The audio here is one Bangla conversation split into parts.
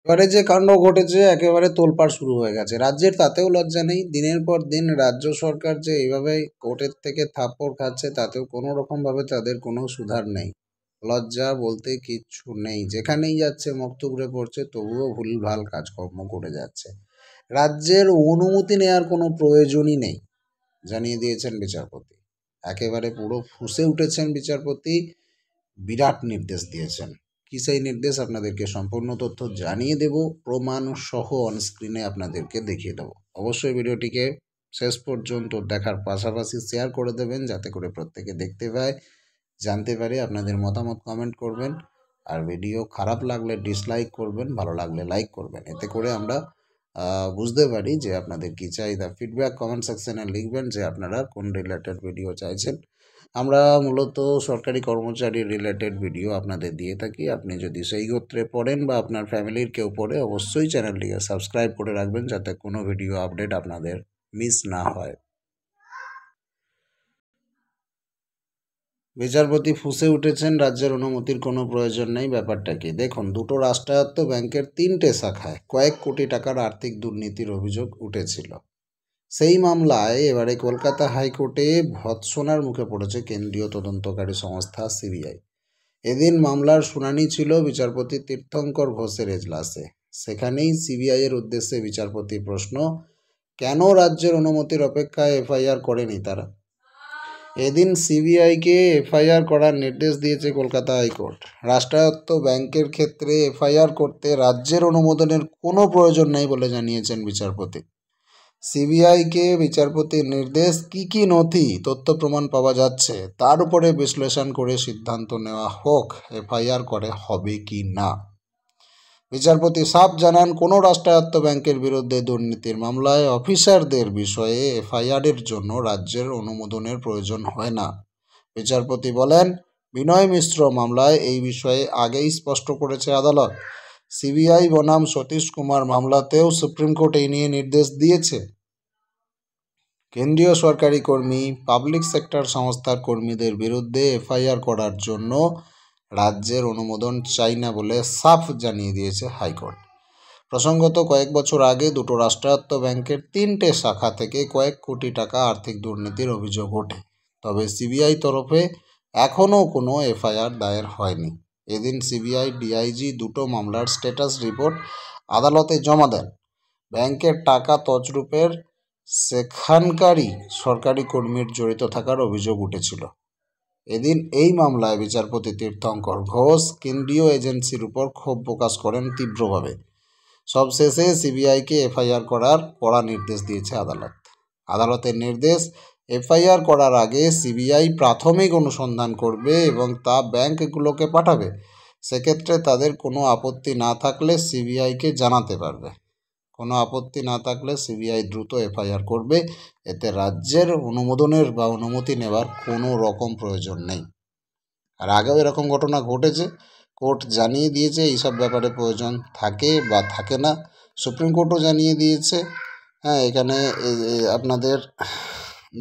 এবারে যে কাণ্ড ঘটেছে একেবারে তোলপাড় শুরু হয়ে গেছে রাজ্যের, তাতেও লজ্জা নেই। দিনের পর দিন রাজ্য সরকার যে এইভাবে কোর্টের থেকে থাপ্পড় খাচ্ছে তাতেও কোনো রকমভাবে তাদের কোনো সুধার নেই। লজ্জা বলতে কিচ্ছু নেই, যেখানেই যাচ্ছে মুখ থুবড়ে পড়ছে, তবুও ভুলভাল কাজকর্ম করে যাচ্ছে। রাজ্যের অনুমতি নেওয়ার কোনো প্রয়োজনই নেই জানিয়ে দিয়েছেন বিচারপতি। একেবারে পুরো ফুঁসে উঠেছেন বিচারপতি, বিরাট নির্দেশ দিয়েছেন। কি সেই নির্দেশ আপনাদেরকে সম্পূর্ণ তথ্য জানিয়ে দেব, প্রমাণ সহ অনস্ক্রিনে আপনাদেরকে দেখিয়ে দেবো। অবশ্যই ভিডিওটিকে শেষ পর্যন্ত দেখার পাশাপাশি শেয়ার করে দেবেন, যাতে করে প্রত্যেকে দেখতে পায়, জানতে পারে। আপনাদের মতামত কমেন্ট করবেন, আর ভিডিও খারাপ লাগলে ডিসলাইক করবেন, ভালো লাগলে লাইক করবেন। এতে করে আমরা বুঝতে পারি যে আপনাদের কী চাহিদা। ফিডব্যাক কমেন্ট সেকশনে লিখবেন যে আপনারা কোন রিলেটেড ভিডিও চাইছেন। আমরা মূলত সরকারি কর্মচারী রিলেটেড ভিডিও আপনাদের দিয়ে থাকি। আপনি যদি সেই গোত্রে পড়েন বা আপনার ফ্যামিলির কেউ পড়ে, অবশ্যই চ্যানেলটিকে সাবস্ক্রাইব করে রাখবেন, যাতে কোনো ভিডিও আপডেট আপনাদের মিস না হয়। বিচারপতি ফুঁসে উঠেছেন, রাজ্যের অনুমতির কোনো প্রয়োজন নেই। ব্যাপারটা কি দেখুন, দুটো রাষ্ট্রায়ত্ত ব্যাংকের 3টে শাখায় কয়েক কোটি টাকার আর্থিক দুর্নীতির অভিযোগ উঠেছিল। সেই মামলায় এবারে কলকাতা হাইকোর্টে ভৎসনার মুখে পড়েছে কেন্দ্রীয় তদন্তকারী সংস্থা সিবিআই। এদিন মামলার শুনানি ছিল বিচারপতি তীর্থঙ্কর ঘোষের এজলাসে। সেখানেই সিবিআইয়ের উদ্দেশ্যে বিচারপতির প্রশ্ন, কেন রাজ্যের অনুমতির অপেক্ষায় এফআইআর করেনি তারা? এদিন সিবিআইকে এফআইআর করার নির্দেশ দিয়েছে কলকাতা হাইকোর্ট। রাষ্ট্রায়ত্ত ব্যাংকের ক্ষেত্রে এফআইআর করতে রাজ্যের অনুমোদনের কোনো প্রয়োজন নেই বলে জানিয়েছেন বিচারপতি। সিবিআইকে বিচারপতির নির্দেশ, কি নথি তথ্য প্রমাণ পাওয়া যাচ্ছে তার উপরে বিশ্লেষণ করে সিদ্ধান্ত নেওয়া হোক এফআইআর করে হবে কি না। বিচারপতি সাফ জানান, কোনো রাষ্ট্রায়ত্ত ব্যাংকের বিরুদ্ধে দুর্নীতির মামলায় অফিসারদের বিষয়ে এফআইআরের জন্য রাজ্যের অনুমোদনের প্রয়োজন হয় না। বিচারপতি বলেন, বিনয় মিশ্র মামলায় এই বিষয়ে আগেই স্পষ্ট করেছে আদালত। সিবিআই বনাম সতীশ কুমার মামলাতেও সুপ্রিম কোর্ট এই নিয়ে নির্দেশ দিয়েছে। কেন্দ্রীয় সরকারি কর্মী, পাবলিক সেক্টর সংস্থার কর্মীদের বিরুদ্ধে এফআইআর করার জন্য রাজ্যের অনুমোদন চাই না বলে সাফ জানিয়ে দিয়েছে হাইকোর্ট। প্রসঙ্গত, কয়েক বছর আগে দুটো রাষ্ট্রায়ত্ত ব্যাংকের 3টে শাখা থেকে কয়েক কোটি টাকা আর্থিক দুর্নীতির অভিযোগ ওঠে। তবে সিবিআই তরফে এখনও কোনো এফআইআর দায়ের হয়নি। এদিন সিবিআই ডিআইজি দুটো মামলার স্ট্যাটাস রিপোর্ট আদালতে জমা দেন। ব্যাংকের টাকা তছরূপের সেখানকারই সরকারি কর্মীর জড়িত থাকার অভিযোগ উঠেছিল। এদিন এই মামলায় বিচারপতি তীর্থঙ্কর ঘোষ কেন্দ্রীয় এজেন্সির উপর ক্ষোভ প্রকাশ করেন তীব্রভাবে। সবশেষে সিবিআইকে এফআইআর করার কড়া নির্দেশ দিয়েছে আদালত। আদালতের নির্দেশ, এফআইআর করার আগে সিবিআই প্রাথমিক অনুসন্ধান করবে এবং তা ব্যাংকগুলোকে পাঠাবে। সেক্ষেত্রে তাদের কোনো আপত্তি না থাকলে সিবিআইকে জানাতে পারবে। কোনো আপত্তি না থাকলে সিবিআই দ্রুত এফআইআর করবে। এতে রাজ্যের অনুমোদনের বা অনুমতি নেওয়ার কোনো রকম প্রয়োজন নেই। আর আগেও এরকম ঘটনা ঘটেছে, কোর্ট জানিয়ে দিয়েছে এইসব ব্যাপারে প্রয়োজন থাকে বা থাকে না। সুপ্রিম কোর্টও জানিয়ে দিয়েছে। এখানে আপনাদের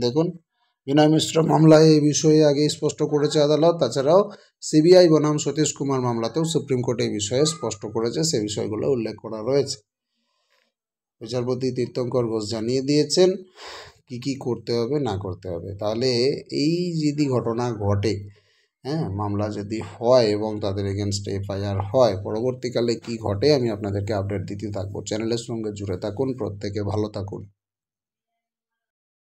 দেখুন, বিনয় মিশ্র মামলায় এই বিষয়ে আগেই স্পষ্ট করেছে আদালত। তাছাড়াও সিবিআই বনাম সতীশ কুমার মামলাতেও সুপ্রিম কোর্ট এই বিষয়ে স্পষ্ট করেছে, সে বিষয়গুলো উল্লেখ করা রয়েছে। বিচারপতি তীর্থঙ্কর ঘোষ জানিয়ে দিয়েছেন কি করতে হবে না করতে হবে। তাহলে এই যদি ঘটনা ঘটে, মামলা যদি হয় এবং তাদের এগেনস্টে এফআইআর হয়, পরবর্তীকালে কি ঘটে আমি আপনাদেরকে আপডেট দিতে থাকবো। চ্যানেলের সঙ্গে জুড়ে থাকুন, প্রত্যেকে ভালো থাকুন।